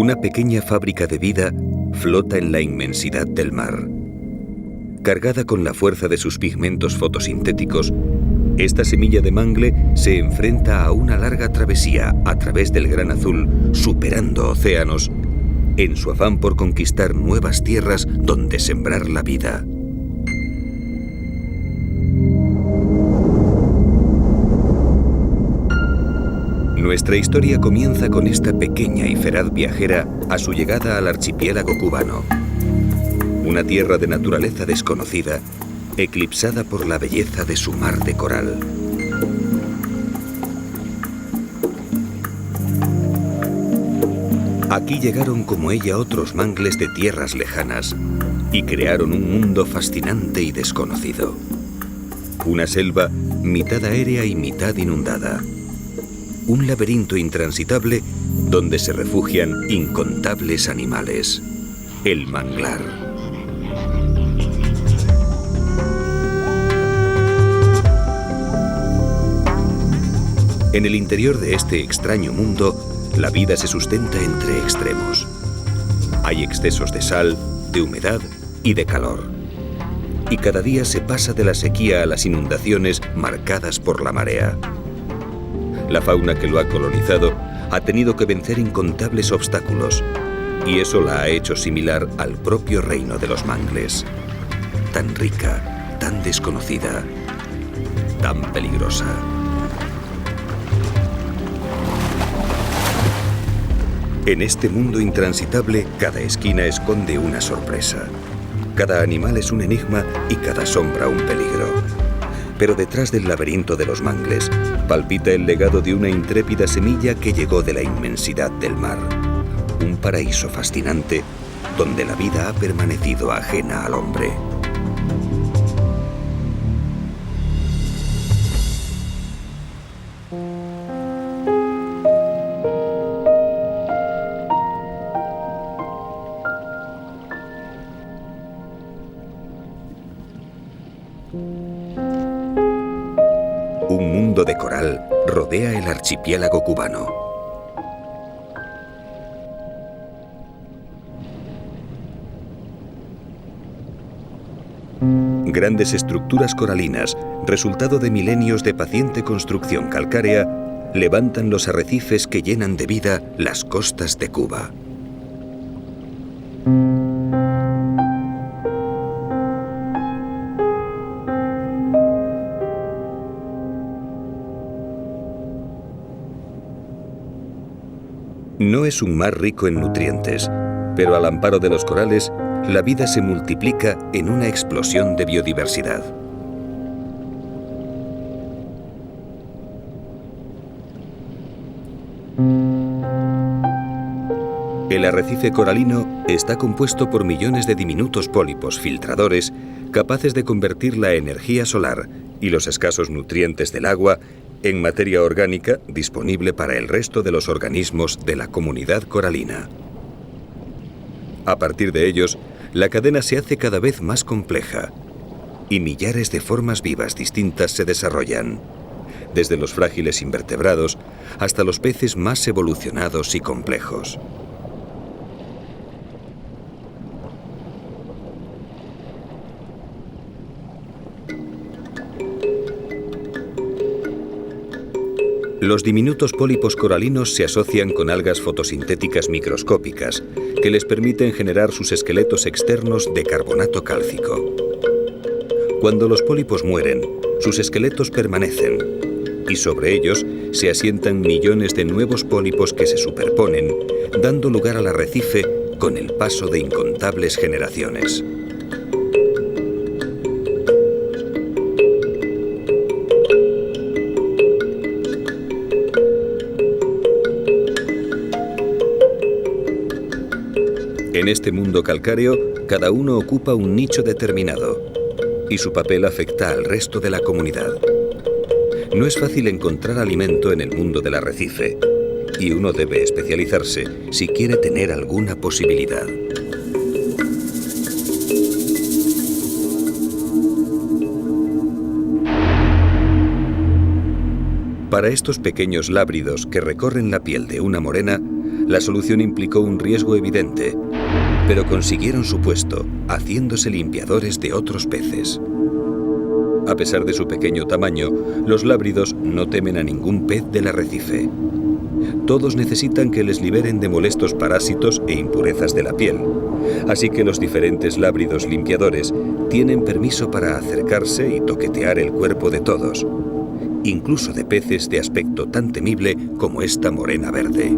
Una pequeña fábrica de vida flota en la inmensidad del mar. Cargada con la fuerza de sus pigmentos fotosintéticos, esta semilla de mangle se enfrenta a una larga travesía a través del gran azul, superando océanos, en su afán por conquistar nuevas tierras donde sembrar la vida. Nuestra historia comienza con esta pequeña y feraz viajera a su llegada al archipiélago cubano. Una tierra de naturaleza desconocida, eclipsada por la belleza de su mar de coral. Aquí llegaron como ella otros mangles de tierras lejanas y crearon un mundo fascinante y desconocido. Una selva mitad aérea y mitad inundada. Un laberinto intransitable donde se refugian incontables animales. El manglar. En el interior de este extraño mundo, la vida se sustenta entre extremos. Hay excesos de sal, de humedad y de calor. Y cada día se pasa de la sequía a las inundaciones marcadas por la marea. La fauna que lo ha colonizado ha tenido que vencer incontables obstáculos, y eso la ha hecho similar al propio reino de los mangles. Tan rica, tan desconocida, tan peligrosa. En este mundo intransitable, cada esquina esconde una sorpresa. Cada animal es un enigma y cada sombra un peligro. Pero detrás del laberinto de los mangles, palpita el legado de una intrépida semilla que llegó de la inmensidad del mar. Un paraíso fascinante donde la vida ha permanecido ajena al hombre. Un mundo de coral rodea el archipiélago cubano. Grandes estructuras coralinas, resultado de milenios de paciente construcción calcárea, levantan los arrecifes que llenan de vida las costas de Cuba. No es un mar rico en nutrientes, pero al amparo de los corales, la vida se multiplica en una explosión de biodiversidad. El arrecife coralino está compuesto por millones de diminutos pólipos filtradores capaces de convertir la energía solar y los escasos nutrientes del agua en materia orgánica disponible para el resto de los organismos de la comunidad coralina. A partir de ellos, la cadena se hace cada vez más compleja y millares de formas vivas distintas se desarrollan, desde los frágiles invertebrados hasta los peces más evolucionados y complejos. Los diminutos pólipos coralinos se asocian con algas fotosintéticas microscópicas que les permiten generar sus esqueletos externos de carbonato cálcico. Cuando los pólipos mueren, sus esqueletos permanecen y sobre ellos se asientan millones de nuevos pólipos que se superponen, dando lugar al arrecife con el paso de incontables generaciones. En este mundo calcáreo, cada uno ocupa un nicho determinado y su papel afecta al resto de la comunidad. No es fácil encontrar alimento en el mundo del arrecife y uno debe especializarse si quiere tener alguna posibilidad. Para estos pequeños lábridos que recorren la piel de una morena, La solución implicó un riesgo evidente, pero consiguieron su puesto, haciéndose limpiadores de otros peces. A pesar de su pequeño tamaño, los lábridos no temen a ningún pez del arrecife. Todos necesitan que les liberen de molestos parásitos e impurezas de la piel, así que los diferentes lábridos limpiadores tienen permiso para acercarse y toquetear el cuerpo de todos, incluso de peces de aspecto tan temible como esta morena verde.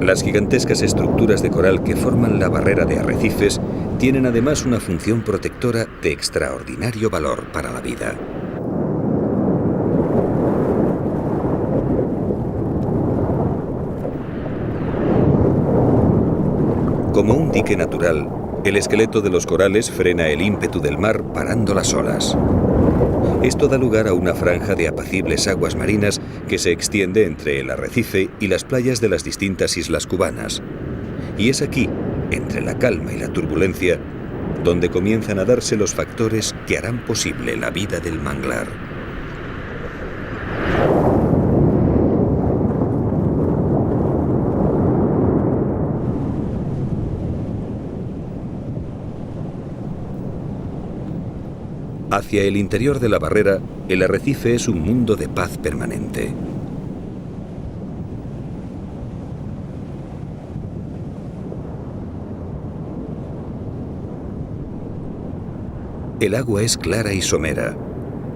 Las gigantescas estructuras de coral que forman la barrera de arrecifes tienen además una función protectora de extraordinario valor para la vida. Como un dique natural, el esqueleto de los corales frena el ímpetu del mar parando las olas. Esto da lugar a una franja de apacibles aguas marinas que se extiende entre el arrecife y las playas de las distintas islas cubanas. Y es aquí, entre la calma y la turbulencia, donde comienzan a darse los factores que harán posible la vida del manglar. Hacia el interior de la barrera, el arrecife es un mundo de paz permanente. El agua es clara y somera,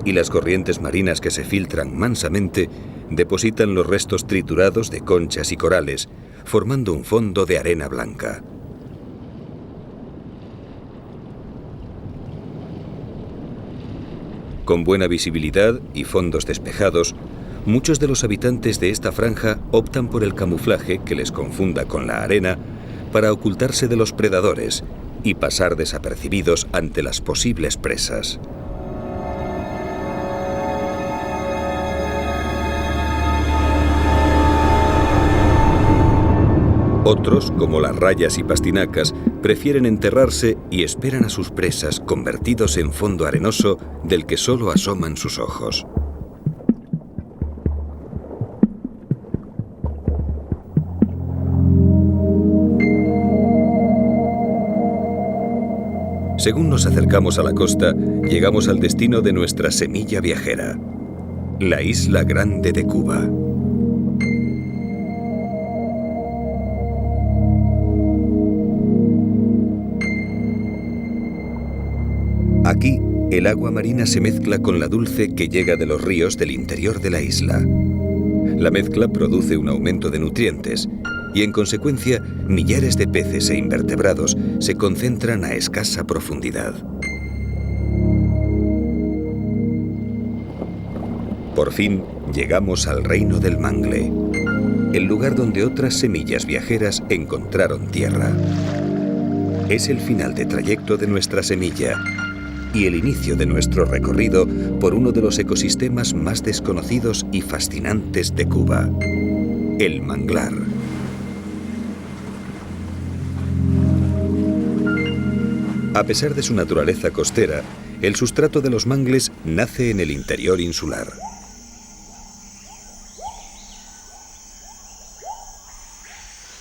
y las corrientes marinas que se filtran mansamente depositan los restos triturados de conchas y corales, formando un fondo de arena blanca. Con buena visibilidad y fondos despejados, muchos de los habitantes de esta franja optan por el camuflaje que les confunda con la arena para ocultarse de los predadores y pasar desapercibidos ante las posibles presas. Otros, como las rayas y pastinacas, prefieren enterrarse y esperan a sus presas convertidos en fondo arenoso del que solo asoman sus ojos. Según nos acercamos a la costa, llegamos al destino de nuestra semilla viajera, la Isla Grande de Cuba. Aquí, el agua marina se mezcla con la dulce que llega de los ríos del interior de la isla. La mezcla produce un aumento de nutrientes y, en consecuencia, millares de peces e invertebrados se concentran a escasa profundidad. Por fin, llegamos al reino del mangle, el lugar donde otras semillas viajeras encontraron tierra. Es el final de trayecto de nuestra semilla y el inicio de nuestro recorrido por uno de los ecosistemas más desconocidos y fascinantes de Cuba, el manglar. A pesar de su naturaleza costera, el sustrato de los mangles nace en el interior insular.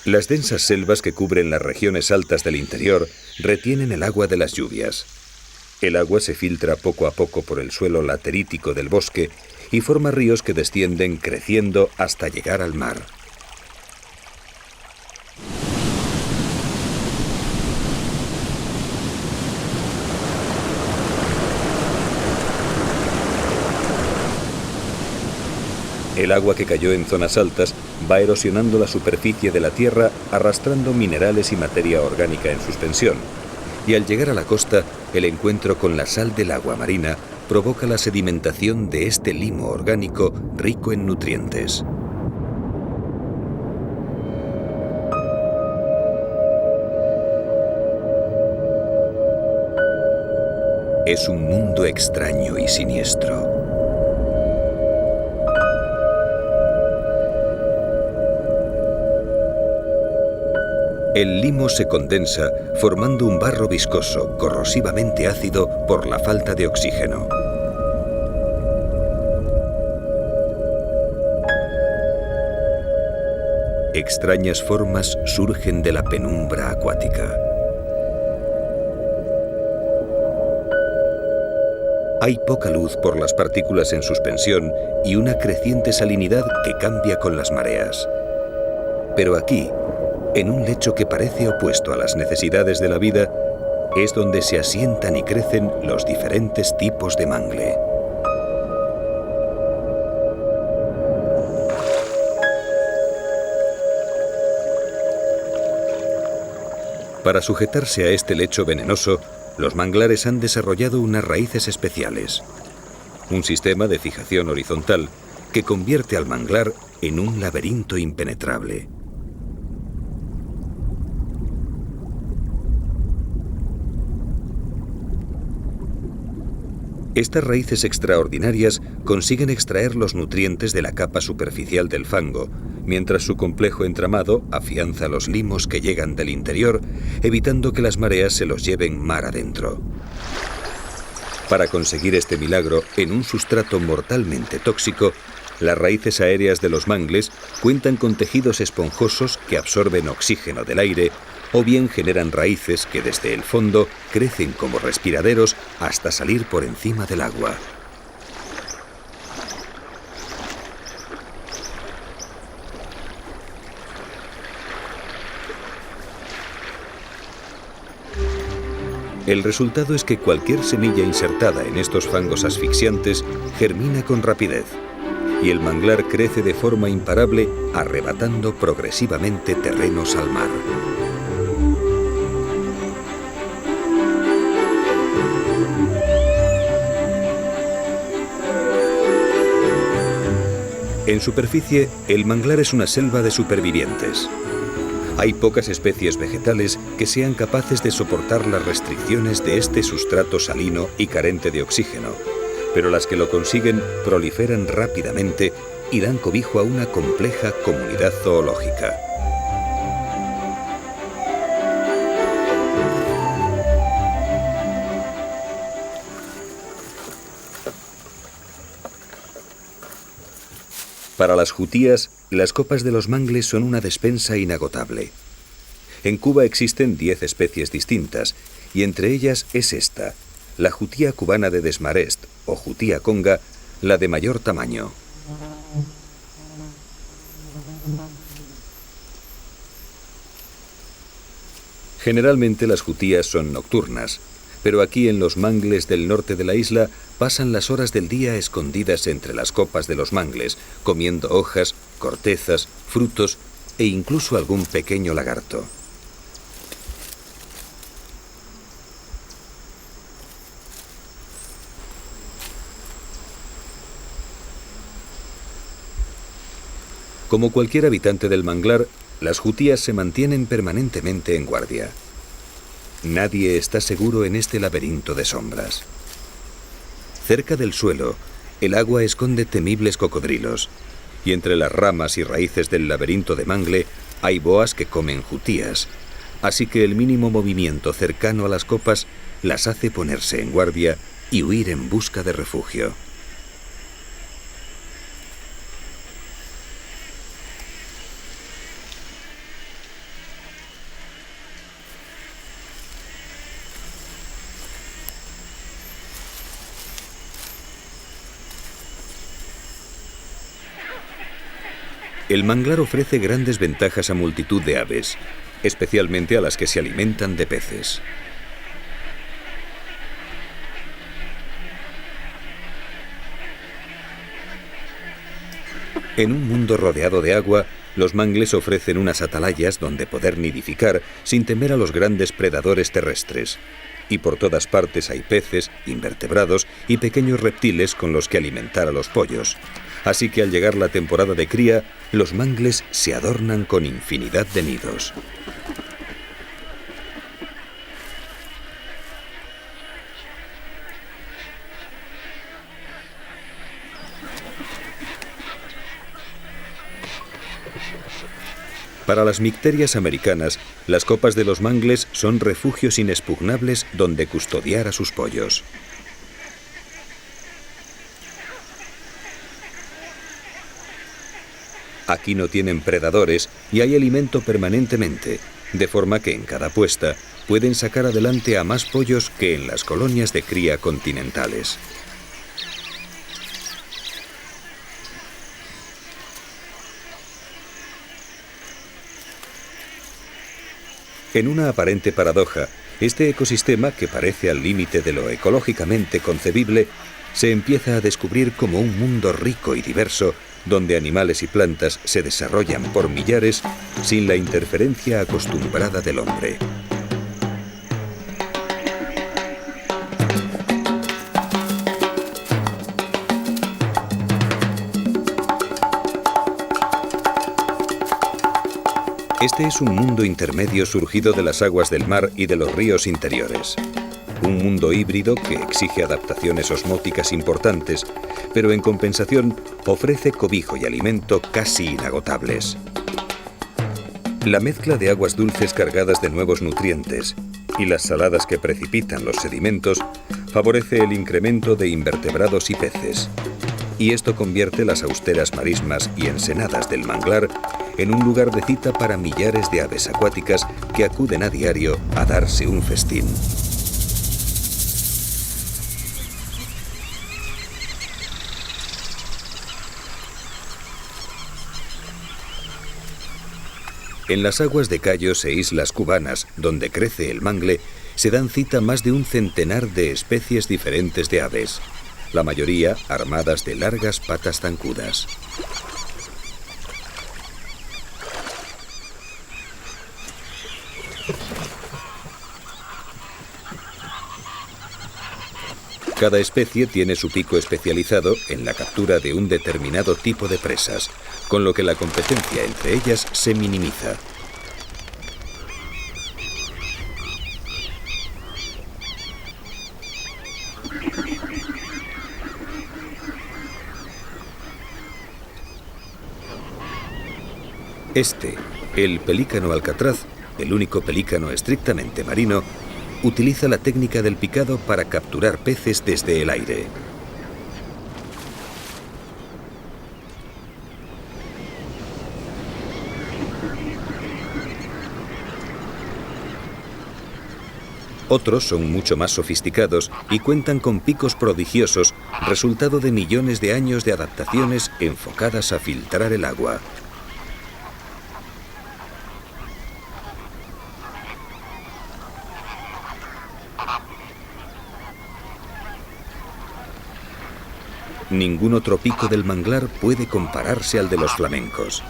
Las densas selvas que cubren las regiones altas del interior retienen el agua de las lluvias. El agua se filtra poco a poco por el suelo laterítico del bosque y forma ríos que descienden creciendo hasta llegar al mar. El agua que cayó en zonas altas va erosionando la superficie de la tierra, arrastrando minerales y materia orgánica en suspensión. Y al llegar a la costa, el encuentro con la sal del agua marina provoca la sedimentación de este limo orgánico rico en nutrientes. Es un mundo extraño y siniestro. El limo se condensa formando un barro viscoso, corrosivamente ácido por la falta de oxígeno. Extrañas formas surgen de la penumbra acuática. Hay poca luz por las partículas en suspensión y una creciente salinidad que cambia con las mareas. Pero aquí, en un lecho que parece opuesto a las necesidades de la vida, es donde se asientan y crecen los diferentes tipos de mangle. Para sujetarse a este lecho venenoso, los manglares han desarrollado unas raíces especiales. Un sistema de fijación horizontal que convierte al manglar en un laberinto impenetrable. Estas raíces extraordinarias consiguen extraer los nutrientes de la capa superficial del fango, mientras su complejo entramado afianza los limos que llegan del interior, evitando que las mareas se los lleven mar adentro. Para conseguir este milagro en un sustrato mortalmente tóxico, las raíces aéreas de los mangles cuentan con tejidos esponjosos que absorben oxígeno del aire, o bien generan raíces que desde el fondo crecen como respiraderos hasta salir por encima del agua. El resultado es que cualquier semilla insertada en estos fangos asfixiantes germina con rapidez, y el manglar crece de forma imparable, arrebatando progresivamente terrenos al mar. En superficie, el manglar es una selva de supervivientes. Hay pocas especies vegetales que sean capaces de soportar las restricciones de este sustrato salino y carente de oxígeno, pero las que lo consiguen proliferan rápidamente y dan cobijo a una compleja comunidad zoológica. Para las jutías, las copas de los mangles son una despensa inagotable. En Cuba existen 10 especies distintas, y entre ellas es esta, la jutía cubana de Desmarest, o jutía conga, la de mayor tamaño. Generalmente las jutías son nocturnas, pero aquí en los mangles del norte de la isla pasan las horas del día escondidas entre las copas de los mangles, comiendo hojas, cortezas, frutos e incluso algún pequeño lagarto. Como cualquier habitante del manglar, las jutías se mantienen permanentemente en guardia. Nadie está seguro en este laberinto de sombras. Cerca del suelo, el agua esconde temibles cocodrilos, y entre las ramas y raíces del laberinto de mangle hay boas que comen jutías, así que el mínimo movimiento cercano a las copas las hace ponerse en guardia y huir en busca de refugio. El manglar ofrece grandes ventajas a multitud de aves, especialmente a las que se alimentan de peces. En un mundo rodeado de agua, los mangles ofrecen unas atalayas donde poder nidificar sin temer a los grandes predadores terrestres. Y por todas partes hay peces, invertebrados y pequeños reptiles con los que alimentar a los pollos. Así que al llegar la temporada de cría, los mangles se adornan con infinidad de nidos. Para las micterias americanas, las copas de los mangles son refugios inexpugnables donde custodiar a sus pollos. Aquí no tienen predadores y hay alimento permanentemente, de forma que en cada puesta pueden sacar adelante a más pollos que en las colonias de cría continentales. En una aparente paradoja, este ecosistema, que parece al límite de lo ecológicamente concebible, se empieza a descubrir como un mundo rico y diverso, donde animales y plantas se desarrollan por millares sin la interferencia acostumbrada del hombre. Este es un mundo intermedio surgido de las aguas del mar y de los ríos interiores. Un mundo híbrido que exige adaptaciones osmóticas importantes, pero en compensación ofrece cobijo y alimento casi inagotables. La mezcla de aguas dulces cargadas de nuevos nutrientes y las saladas que precipitan los sedimentos favorece el incremento de invertebrados y peces. Y esto convierte las austeras marismas y ensenadas del manglar en un lugar de cita para millares de aves acuáticas que acuden a diario a darse un festín. En las aguas de cayos e islas cubanas, donde crece el mangle, se dan cita más de un centenar de especies diferentes de aves, la mayoría armadas de largas patas zancudas. Cada especie tiene su pico especializado en la captura de un determinado tipo de presas, con lo que la competencia entre ellas se minimiza. El pelícano alcatraz, el único pelícano estrictamente marino, utiliza la técnica del picado para capturar peces desde el aire. Otros son mucho más sofisticados y cuentan con picos prodigiosos, resultado de millones de años de adaptaciones enfocadas a filtrar el agua. Ningún otro pico del manglar puede compararse al de los flamencos.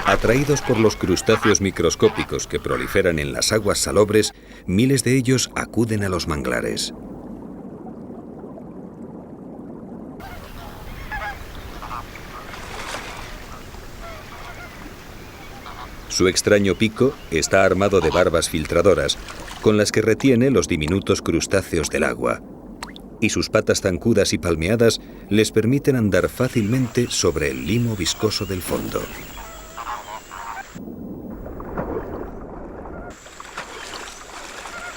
Atraídos por los crustáceos microscópicos que proliferan en las aguas salobres, miles de ellos acuden a los manglares. Su extraño pico está armado de barbas filtradoras, con las que retiene los diminutos crustáceos del agua, y sus patas zancudas y palmeadas les permiten andar fácilmente sobre el limo viscoso del fondo.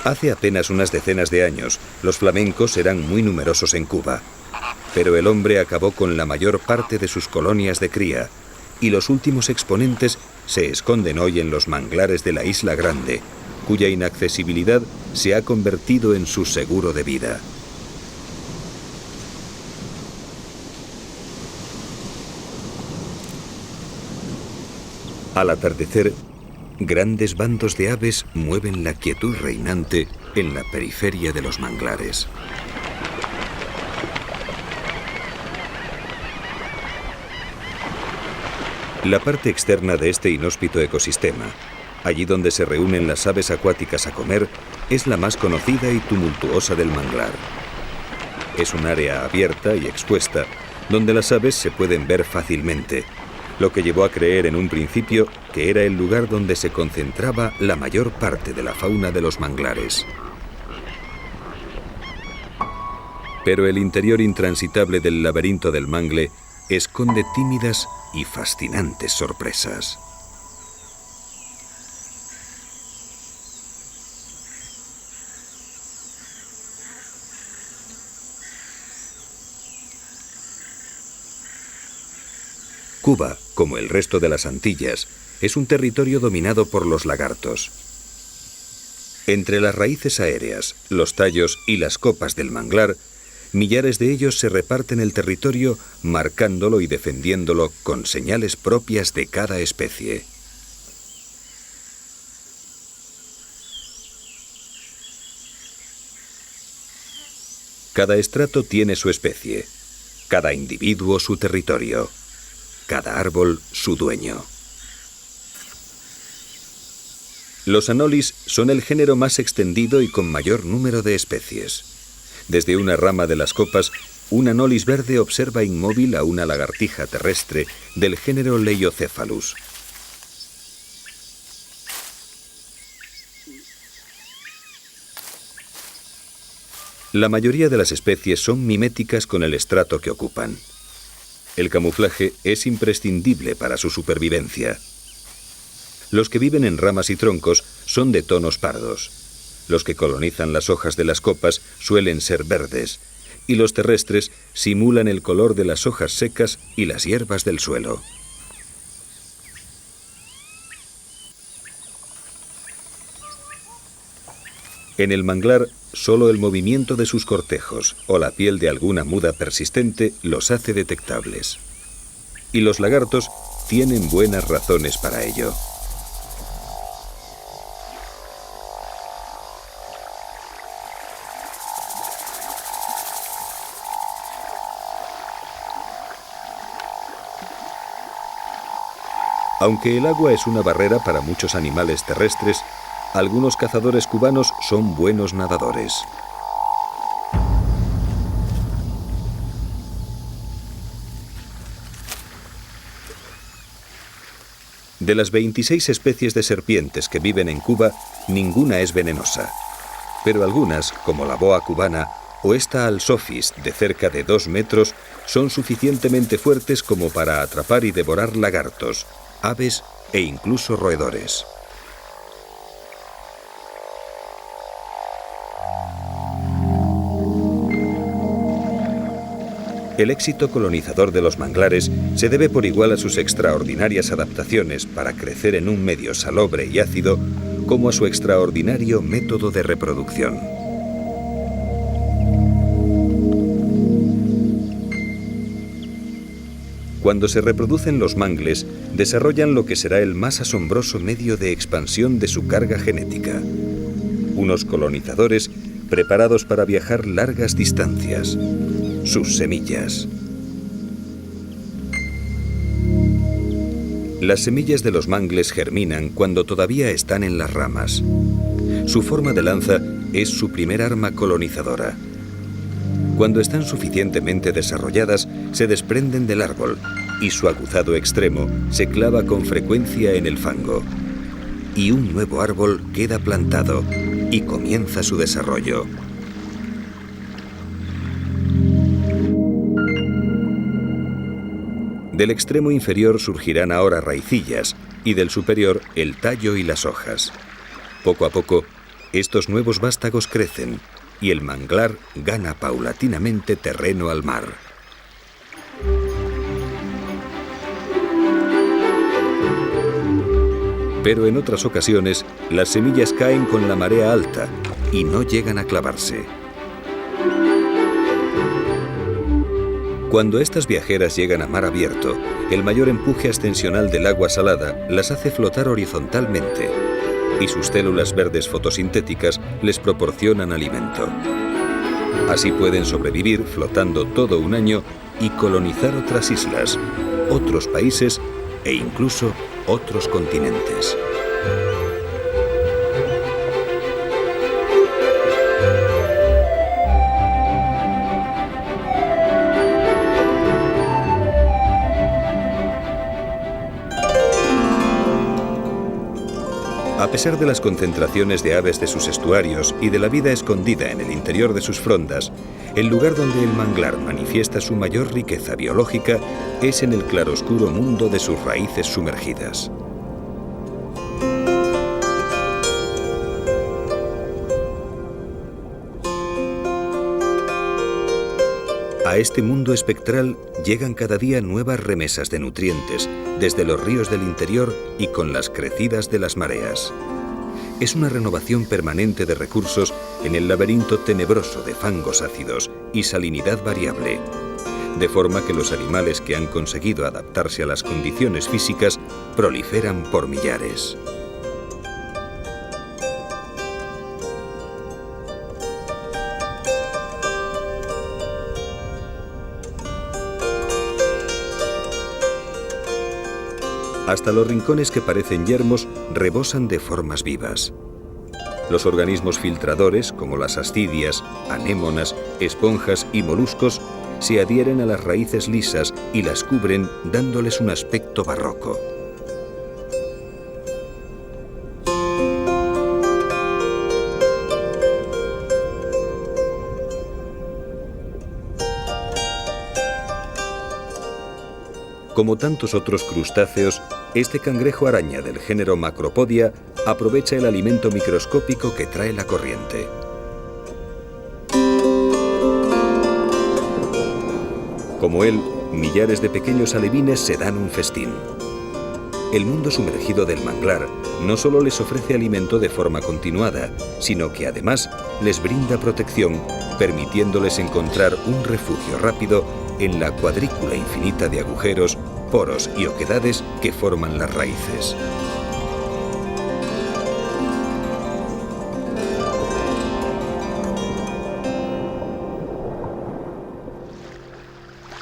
Hace apenas unas decenas de años, los flamencos eran muy numerosos en Cuba, pero el hombre acabó con la mayor parte de sus colonias de cría, y los últimos exponentes se esconden hoy en los manglares de la Isla Grande, cuya inaccesibilidad se ha convertido en su seguro de vida. Al atardecer, grandes bandos de aves mueven la quietud reinante en la periferia de los manglares. La parte externa de este inhóspito ecosistema, allí donde se reúnen las aves acuáticas a comer, es la más conocida y tumultuosa del manglar. Es un área abierta y expuesta, donde las aves se pueden ver fácilmente, lo que llevó a creer en un principio que era el lugar donde se concentraba la mayor parte de la fauna de los manglares. Pero el interior intransitable del laberinto del mangle esconde tímidas y fascinantes sorpresas. Cuba, como el resto de las Antillas, es un territorio dominado por los lagartos. Entre las raíces aéreas, los tallos y las copas del manglar, millares de ellos se reparten el territorio marcándolo y defendiéndolo con señales propias de cada especie. Cada estrato tiene su especie, cada individuo su territorio, cada árbol su dueño. Los anolis son el género más extendido y con mayor número de especies. Desde una rama de las copas, un anolis verde observa inmóvil a una lagartija terrestre del género Leiocephalus. La mayoría de las especies son miméticas con el estrato que ocupan. El camuflaje es imprescindible para su supervivencia. Los que viven en ramas y troncos son de tonos pardos. Los que colonizan las hojas de las copas suelen ser verdes, y los terrestres simulan el color de las hojas secas y las hierbas del suelo. En el manglar, solo el movimiento de sus cortejos o la piel de alguna muda persistente los hace detectables. Y los lagartos tienen buenas razones para ello. Aunque el agua es una barrera para muchos animales terrestres, algunos cazadores cubanos son buenos nadadores. De las 26 especies de serpientes que viven en Cuba, ninguna es venenosa. Pero algunas, como la boa cubana o esta alsophis de cerca de 2 metros, son suficientemente fuertes como para atrapar y devorar lagartos, aves e incluso roedores. El éxito colonizador de los manglares se debe por igual a sus extraordinarias adaptaciones para crecer en un medio salobre y ácido, como a su extraordinario método de reproducción. Cuando se reproducen los mangles, desarrollan lo que será el más asombroso medio de expansión de su carga genética. Unos colonizadores preparados para viajar largas distancias. Sus semillas. Las semillas de los mangles germinan cuando todavía están en las ramas. Su forma de lanza es su primer arma colonizadora. Cuando están suficientemente desarrolladas, se desprenden del árbol y su aguzado extremo se clava con frecuencia en el fango. Y un nuevo árbol queda plantado y comienza su desarrollo. Del extremo inferior surgirán ahora raicillas y del superior el tallo y las hojas. Poco a poco, estos nuevos vástagos crecen y el manglar gana paulatinamente terreno al mar. Pero en otras ocasiones, las semillas caen con la marea alta y no llegan a clavarse. Cuando estas viajeras llegan a mar abierto, el mayor empuje ascensional del agua salada las hace flotar horizontalmente y sus células verdes fotosintéticas les proporcionan alimento. Así pueden sobrevivir flotando todo un año y colonizar otras islas, otros países e incluso otros continentes. A pesar de las concentraciones de aves de sus estuarios y de la vida escondida en el interior de sus frondas, el lugar donde el manglar manifiesta su mayor riqueza biológica es en el claroscuro mundo de sus raíces sumergidas. A este mundo espectral llegan cada día nuevas remesas de nutrientes desde los ríos del interior y con las crecidas de las mareas. Es una renovación permanente de recursos en el laberinto tenebroso de fangos ácidos y salinidad variable, de forma que los animales que han conseguido adaptarse a las condiciones físicas proliferan por millares. Hasta los rincones que parecen yermos rebosan de formas vivas. Los organismos filtradores, como las ascidias, anémonas, esponjas y moluscos, se adhieren a las raíces lisas y las cubren dándoles un aspecto barroco. Como tantos otros crustáceos, este cangrejo araña del género Macropodia aprovecha el alimento microscópico que trae la corriente. Como él, millares de pequeños alevines se dan un festín. El mundo sumergido del manglar no solo les ofrece alimento de forma continuada, sino que además les brinda protección, permitiéndoles encontrar un refugio rápido en la cuadrícula infinita de agujeros, poros y oquedades que forman las raíces.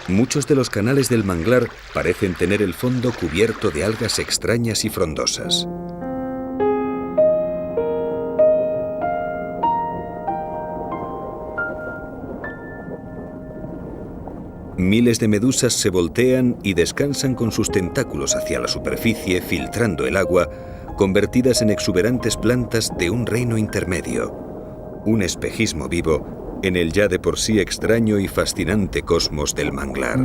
Muchos de los canales del manglar parecen tener el fondo cubierto de algas extrañas y frondosas. Miles de medusas se voltean y descansan con sus tentáculos hacia la superficie, filtrando el agua, convertidas en exuberantes plantas de un reino intermedio, un espejismo vivo en el ya de por sí extraño y fascinante cosmos del manglar.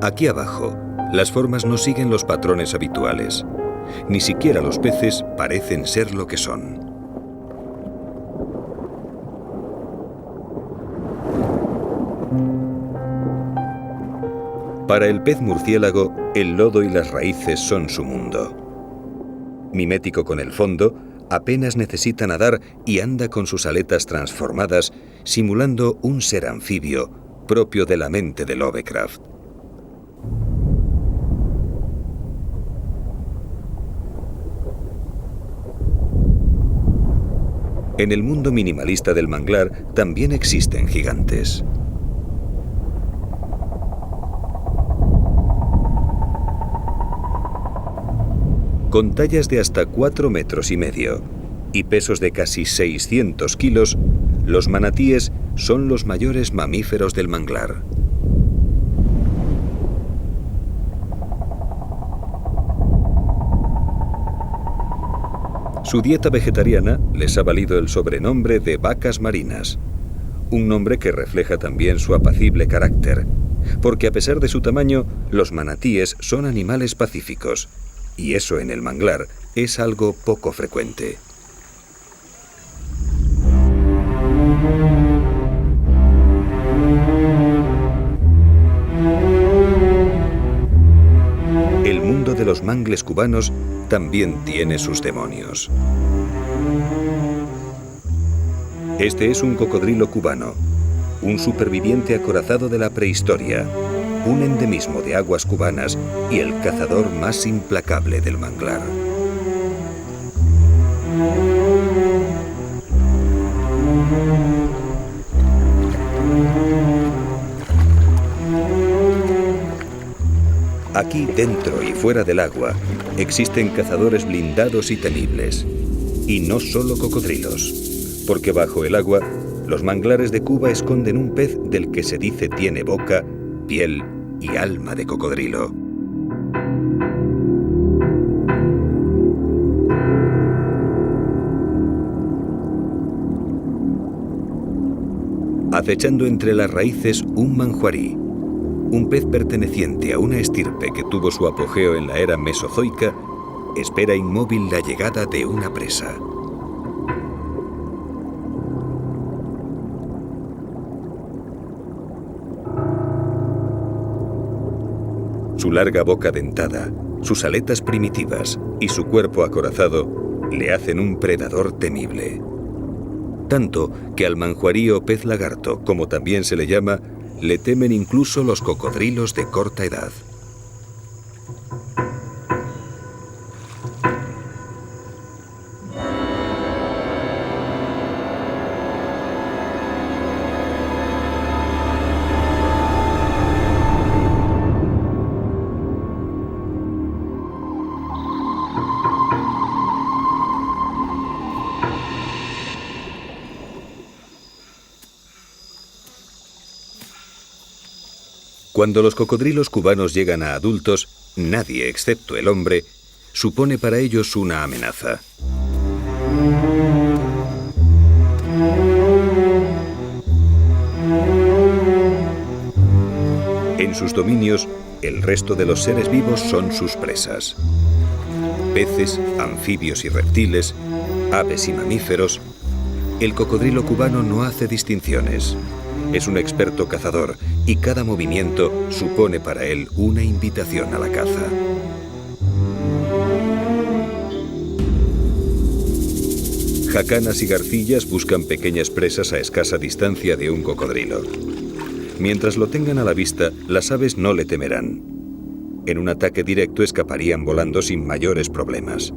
Aquí abajo, las formas no siguen los patrones habituales. Ni siquiera los peces parecen ser lo que son. Para el pez murciélago, el lodo y las raíces son su mundo. Mimético con el fondo, apenas necesita nadar y anda con sus aletas transformadas, simulando un ser anfibio propio de la mente de Lovecraft. En el mundo minimalista del manglar también existen gigantes. Con tallas de hasta 4,5 metros y pesos de casi 600 kilos, los manatíes son los mayores mamíferos del manglar. Su dieta vegetariana les ha valido el sobrenombre de vacas marinas, un nombre que refleja también su apacible carácter, porque a pesar de su tamaño, los manatíes son animales pacíficos, y eso en el manglar es algo poco frecuente. El mundo de los mangles cubanos también tiene sus demonios. Este es un cocodrilo cubano, un superviviente acorazado de la prehistoria, un endemismo de aguas cubanas y el cazador más implacable del manglar. Aquí, dentro y fuera del agua, existen cazadores blindados y temibles. Y no solo cocodrilos, porque bajo el agua, los manglares de Cuba esconden un pez del que se dice tiene boca, piel y alma de cocodrilo. Acechando entre las raíces un manjuarí, un pez perteneciente a una estirpe que tuvo su apogeo en la era mesozoica, espera inmóvil la llegada de una presa. Su larga boca dentada, sus aletas primitivas y su cuerpo acorazado le hacen un predador temible. Tanto que al manjuarí o pez lagarto, como también se le llama, le temen incluso los cocodrilos de corta edad. Cuando los cocodrilos cubanos llegan a adultos, nadie, excepto el hombre, supone para ellos una amenaza. En sus dominios, el resto de los seres vivos son sus presas. Peces, anfibios y reptiles, aves y mamíferos. El cocodrilo cubano no hace distinciones. Es un experto cazador y cada movimiento supone para él una invitación a la caza. Jacanas y garcillas buscan pequeñas presas a escasa distancia de un cocodrilo. Mientras lo tengan a la vista, las aves no le temerán. En un ataque directo escaparían volando sin mayores problemas.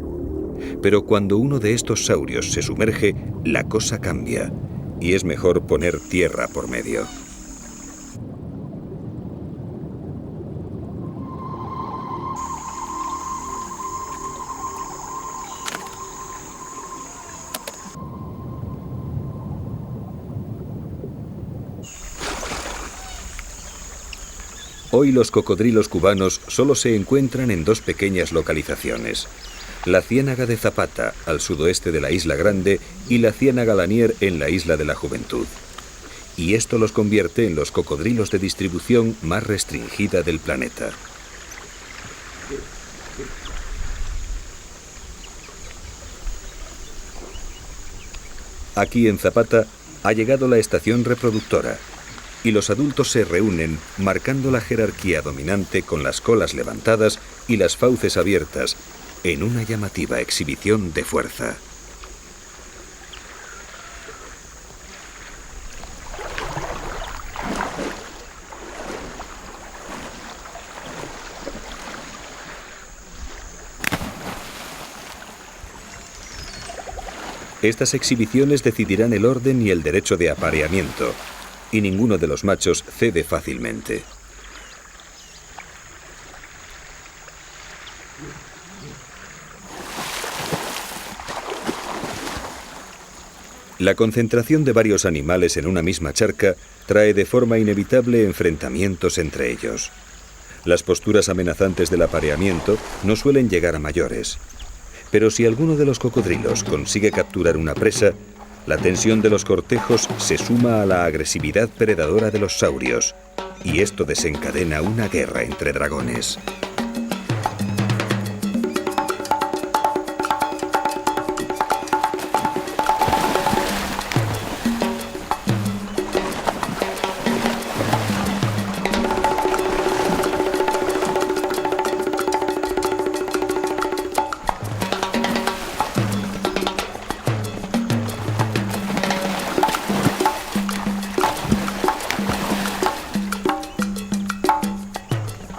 Pero cuando uno de estos saurios se sumerge, la cosa cambia. Y es mejor poner tierra por medio. Hoy los cocodrilos cubanos solo se encuentran en dos pequeñas localizaciones: la Ciénaga de Zapata, al sudoeste de la Isla Grande, y la Ciénaga Lanier en la Isla de la Juventud. Y esto los convierte en los cocodrilos de distribución más restringida del planeta. Aquí en Zapata ha llegado la estación reproductora, y los adultos se reúnen marcando la jerarquía dominante con las colas levantadas y las fauces abiertas, en una llamativa exhibición de fuerza. Estas exhibiciones decidirán el orden y el derecho de apareamiento, y ninguno de los machos cede fácilmente. La concentración de varios animales en una misma charca trae de forma inevitable enfrentamientos entre ellos. Las posturas amenazantes del apareamiento no suelen llegar a mayores. Pero si alguno de los cocodrilos consigue capturar una presa, la tensión de los cortejos se suma a la agresividad predadora de los saurios, y esto desencadena una guerra entre dragones.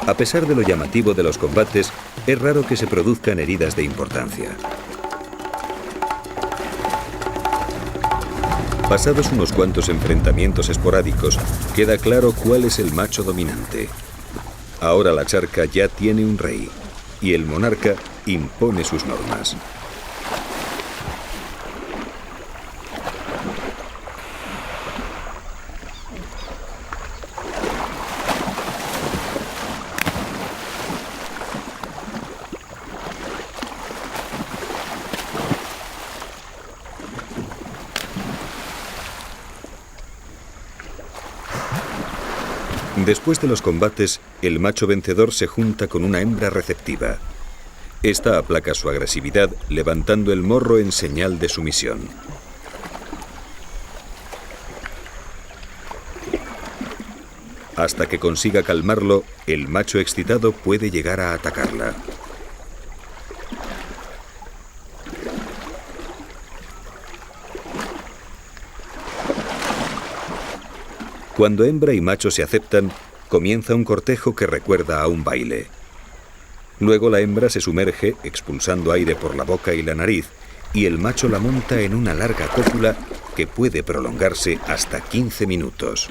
A pesar de lo llamativo de los combates, es raro que se produzcan heridas de importancia. Pasados unos cuantos enfrentamientos esporádicos, queda claro cuál es el macho dominante. Ahora la charca ya tiene un rey, y el monarca impone sus normas. Después de los combates, el macho vencedor se junta con una hembra receptiva. Esta aplaca su agresividad levantando el morro en señal de sumisión. Hasta que consiga calmarlo, el macho excitado puede llegar a atacarla. Cuando hembra y macho se aceptan, comienza un cortejo que recuerda a un baile. Luego la hembra se sumerge, expulsando aire por la boca y la nariz, y el macho la monta en una larga cópula que puede prolongarse hasta 15 minutos.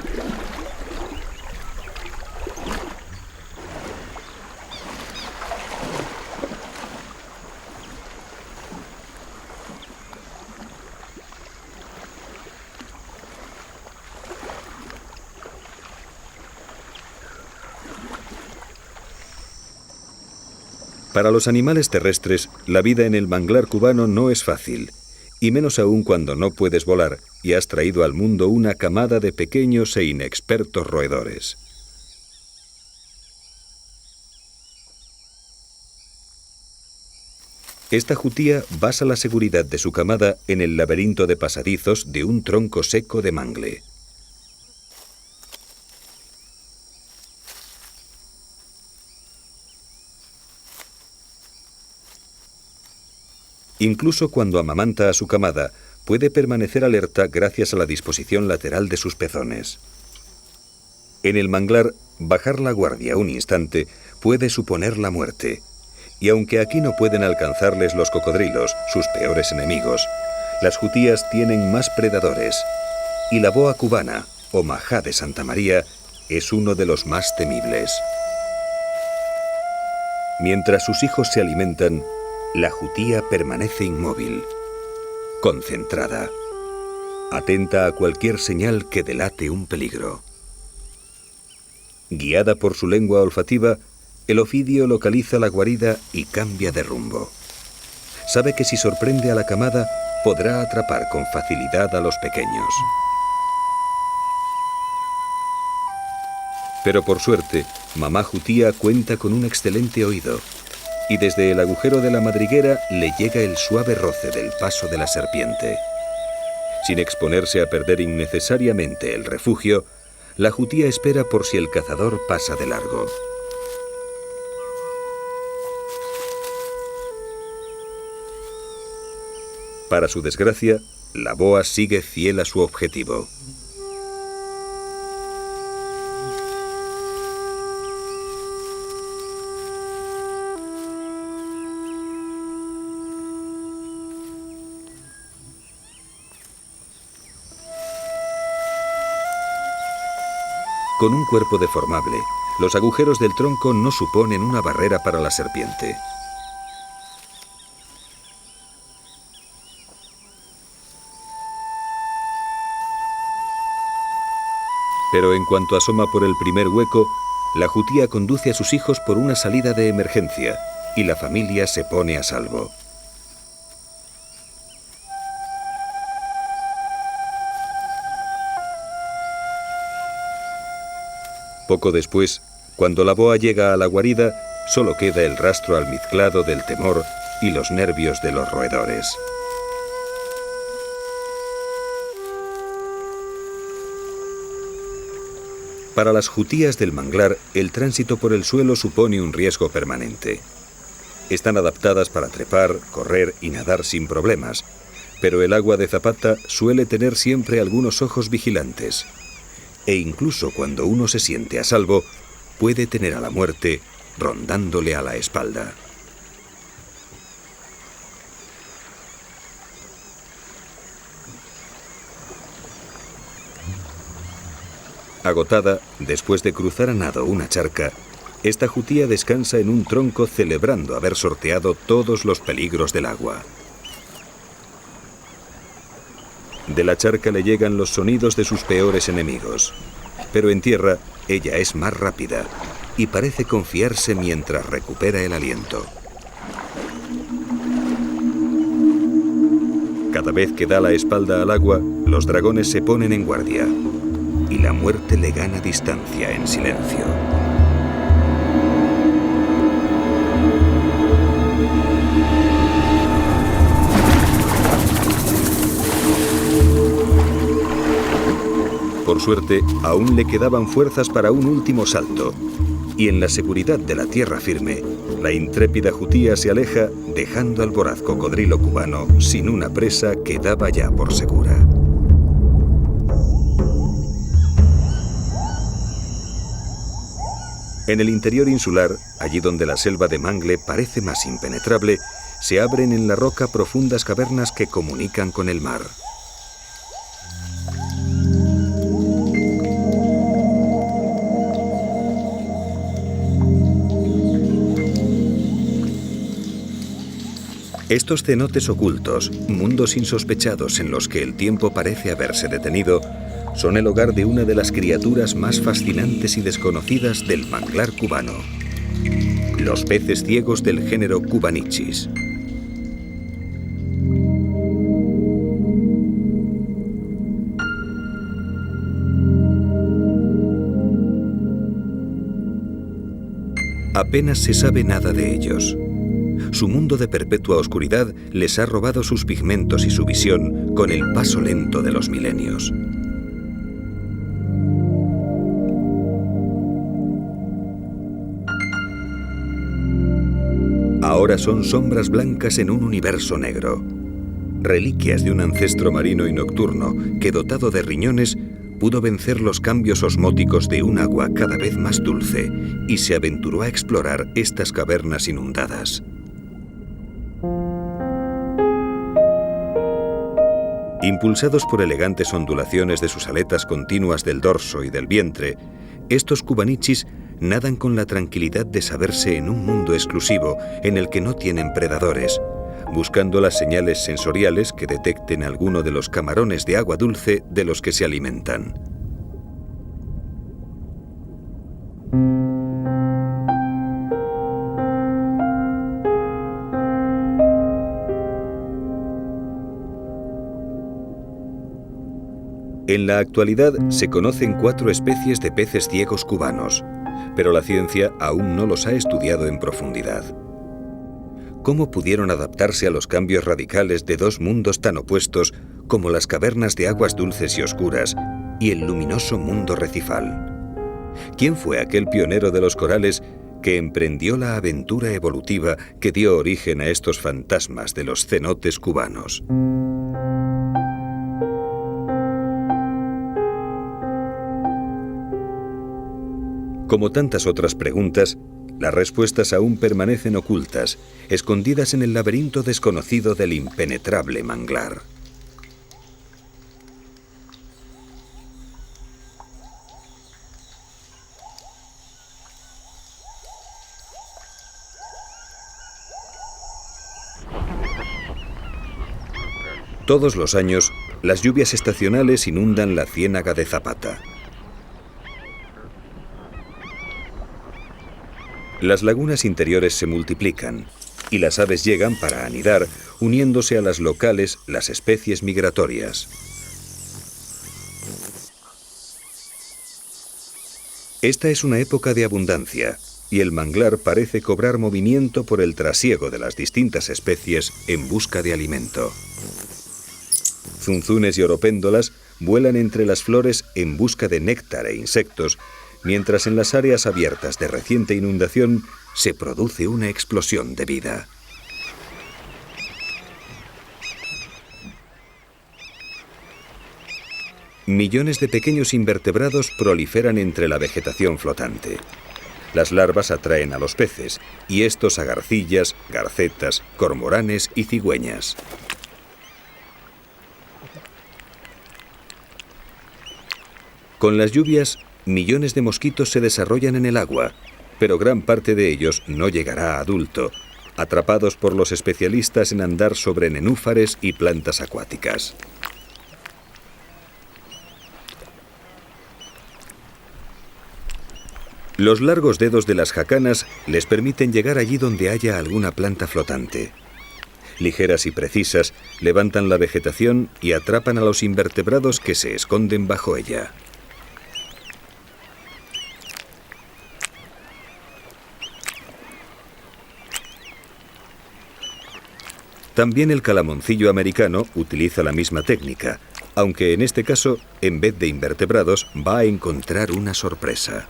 Para los animales terrestres, la vida en el manglar cubano no es fácil, y menos aún cuando no puedes volar y has traído al mundo una camada de pequeños e inexpertos roedores. Esta jutía basa la seguridad de su camada en el laberinto de pasadizos de un tronco seco de mangle. Incluso cuando amamanta a su camada, puede permanecer alerta gracias a la disposición lateral de sus pezones. En el manglar, bajar la guardia un instante puede suponer la muerte. Y aunque aquí no pueden alcanzarles los cocodrilos, sus peores enemigos, las jutías tienen más predadores. Y la boa cubana, o majá de Santa María, es uno de los más temibles. Mientras sus hijos se alimentan, la jutía permanece inmóvil, concentrada, atenta a cualquier señal que delate un peligro. Guiada por su lengua olfativa, el ofidio localiza la guarida y cambia de rumbo. Sabe que si sorprende a la camada, podrá atrapar con facilidad a los pequeños. Pero por suerte, mamá jutía cuenta con un excelente oído, y desde el agujero de la madriguera le llega el suave roce del paso de la serpiente. Sin exponerse a perder innecesariamente el refugio, la jutía espera por si el cazador pasa de largo. Para su desgracia, la boa sigue fiel a su objetivo. Con un cuerpo deformable, los agujeros del tronco no suponen una barrera para la serpiente. Pero en cuanto asoma por el primer hueco, la jutía conduce a sus hijos por una salida de emergencia y la familia se pone a salvo. Poco después, cuando la boa llega a la guarida, solo queda el rastro almizclado del temor y los nervios de los roedores. Para las jutías del manglar, el tránsito por el suelo supone un riesgo permanente. Están adaptadas para trepar, correr y nadar sin problemas, pero el agua de Zapata suele tener siempre algunos ojos vigilantes. E incluso cuando uno se siente a salvo, puede tener a la muerte rondándole a la espalda. Agotada, después de cruzar a nado una charca, Esta jutía descansa en un tronco celebrando haber sorteado todos los peligros del agua. De la charca le llegan los sonidos de sus peores enemigos, pero en tierra ella es más rápida y parece confiarse mientras recupera el aliento. Cada vez que da la espalda al agua, los dragones se ponen en guardia y la muerte le gana distancia en silencio. Por suerte, aún le quedaban fuerzas para un último salto, y en la seguridad de la tierra firme, la intrépida jutía se aleja, dejando al voraz cocodrilo cubano sin una presa que daba ya por segura. En el interior insular, allí donde la selva de mangle parece más impenetrable, se abren en la roca profundas cavernas que comunican con el mar. Estos cenotes ocultos, mundos insospechados en los que el tiempo parece haberse detenido, son el hogar de una de las criaturas más fascinantes y desconocidas del manglar cubano: los peces ciegos del género Cubanichis. Apenas se sabe nada de ellos. Su mundo de perpetua oscuridad les ha robado sus pigmentos y su visión con el paso lento de los milenios. Ahora son sombras blancas en un universo negro, reliquias de un ancestro marino y nocturno que, dotado de riñones, pudo vencer los cambios osmóticos de un agua cada vez más dulce y se aventuró a explorar estas cavernas inundadas. Impulsados por elegantes ondulaciones de sus aletas continuas del dorso y del vientre, estos Cubanichis nadan con la tranquilidad de saberse en un mundo exclusivo en el que no tienen predadores, buscando las señales sensoriales que detecten alguno de los camarones de agua dulce de los que se alimentan. En la actualidad se conocen 4 especies de peces ciegos cubanos, pero la ciencia aún no los ha estudiado en profundidad. ¿Cómo pudieron adaptarse a los cambios radicales de 2 mundos tan opuestos como las cavernas de aguas dulces y oscuras y el luminoso mundo recifal? ¿Quién fue aquel pionero de los corales que emprendió la aventura evolutiva que dio origen a estos fantasmas de los cenotes cubanos? Como tantas otras preguntas, las respuestas aún permanecen ocultas, escondidas en el laberinto desconocido del impenetrable manglar. Todos los años, las lluvias estacionales inundan la ciénaga de Zapata. Las lagunas interiores se multiplican y las aves llegan para anidar, uniéndose a las locales las especies migratorias. Esta es una época de abundancia y el manglar parece cobrar movimiento por el trasiego de las distintas especies en busca de alimento. Zunzunes y oropéndolas vuelan entre las flores en busca de néctar e insectos, mientras en las áreas abiertas de reciente inundación se produce una explosión de vida. Millones de pequeños invertebrados proliferan entre la vegetación flotante. Las larvas atraen a los peces, y estos a garcillas, garcetas, cormoranes y cigüeñas. Con las lluvias, millones de mosquitos se desarrollan en el agua pero gran parte de ellos no llegará a adulto, atrapados por los especialistas en andar sobre nenúfares y plantas acuáticas. Los largos dedos de las jacanas les permiten llegar allí donde haya alguna planta flotante. Ligeras y precisas, levantan la vegetación y atrapan a los invertebrados que se esconden bajo ella. También el calamoncillo americano utiliza la misma técnica, aunque en este caso, en vez de invertebrados, va a encontrar una sorpresa.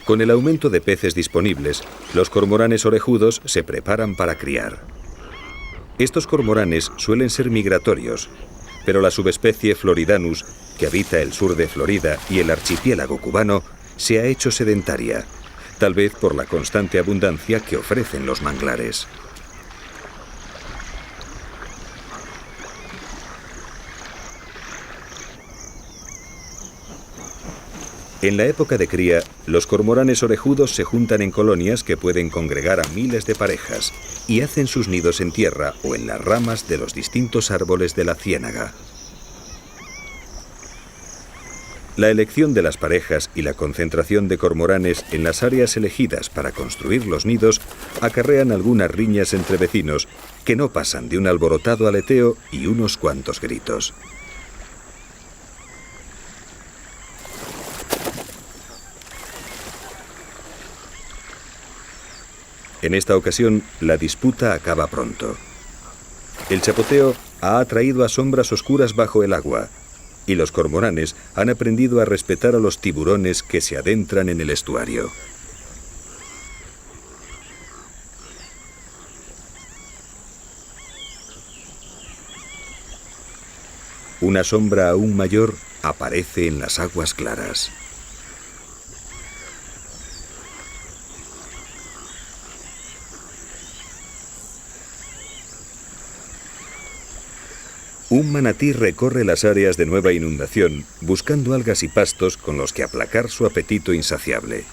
Con el aumento de peces disponibles, los cormoranes orejudos se preparan para criar. Estos cormoranes suelen ser migratorios, pero la subespecie Floridanus, que habita el sur de Florida y el archipiélago cubano, se ha hecho sedentaria, tal vez por la constante abundancia que ofrecen los manglares. En la época de cría, los cormoranes orejudos se juntan en colonias que pueden congregar a miles de parejas y hacen sus nidos en tierra o en las ramas de los distintos árboles de la ciénaga. La elección de las parejas y la concentración de cormoranes en las áreas elegidas para construir los nidos acarrean algunas riñas entre vecinos que no pasan de un alborotado aleteo y unos cuantos gritos. En esta ocasión, la disputa acaba pronto. El chapoteo ha atraído a sombras oscuras bajo el agua, y los cormoranes han aprendido a respetar a los tiburones que se adentran en el estuario. Una sombra aún mayor aparece en las aguas claras. Un manatí recorre las áreas de nueva inundación buscando algas y pastos con los que aplacar su apetito insaciable.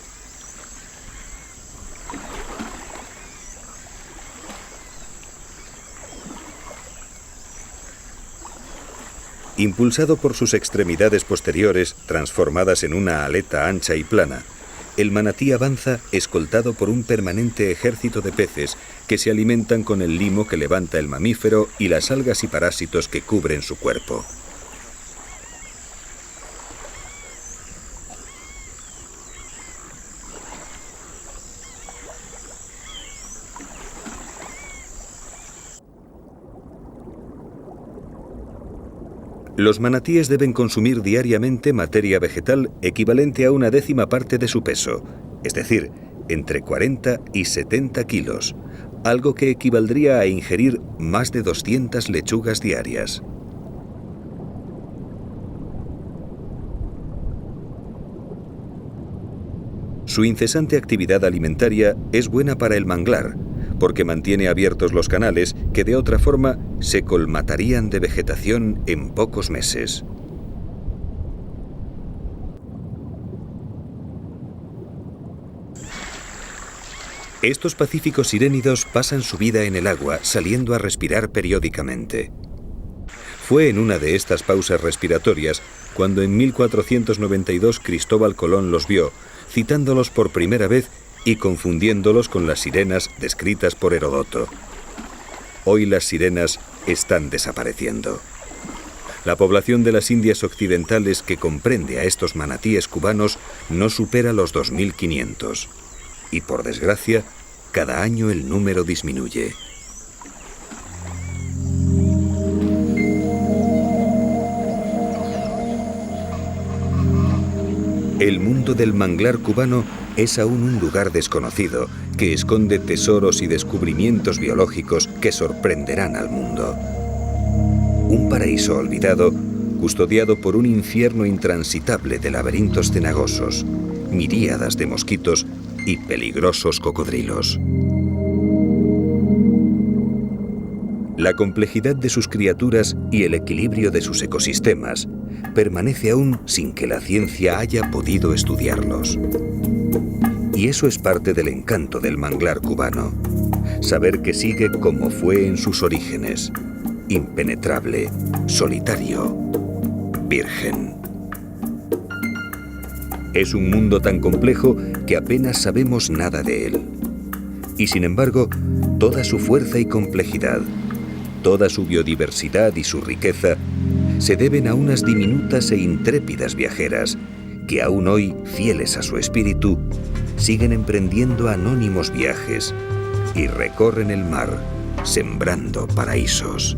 Impulsado por sus extremidades posteriores, transformadas en una aleta ancha y plana, el manatí avanza escoltado por un permanente ejército de peces que se alimentan con el limo que levanta el mamífero y las algas y parásitos que cubren su cuerpo. Los manatíes deben consumir diariamente materia vegetal equivalente a 1/10 parte de su peso, es decir, entre 40 y 70 kilos, algo que equivaldría a ingerir más de 200 lechugas diarias. Su incesante actividad alimentaria es buena para el manglar, porque mantiene abiertos los canales que de otra forma se colmatarían de vegetación en pocos meses. Estos pacíficos sirénidos pasan su vida en el agua, saliendo a respirar periódicamente. Fue en una de estas pausas respiratorias cuando en 1492 Cristóbal Colón los vio, citándolos por primera vez y confundiéndolos con las sirenas descritas por Heródoto. Hoy las sirenas están desapareciendo. La población de las Indias Occidentales que comprende a estos manatíes cubanos no supera los 2500. Y por desgracia, cada año el número disminuye. El mundo del manglar cubano es aún un lugar desconocido que esconde tesoros y descubrimientos biológicos que sorprenderán al mundo. Un paraíso olvidado, custodiado por un infierno intransitable de laberintos cenagosos, miríadas de mosquitos y peligrosos cocodrilos. la complejidad de sus criaturas y el equilibrio de sus ecosistemas permanece aún sin que la ciencia haya podido estudiarlos. Y eso es parte del encanto del manglar cubano. Saber que sigue como fue en sus orígenes. Impenetrable, solitario, virgen. Es un mundo tan complejo que apenas sabemos nada de él. Y sin embargo, toda su fuerza y complejidad, toda su biodiversidad y su riqueza, se deben a unas diminutas e intrépidas viajeras que aún hoy, fieles a su espíritu, siguen emprendiendo anónimos viajes y recorren el mar, sembrando paraísos.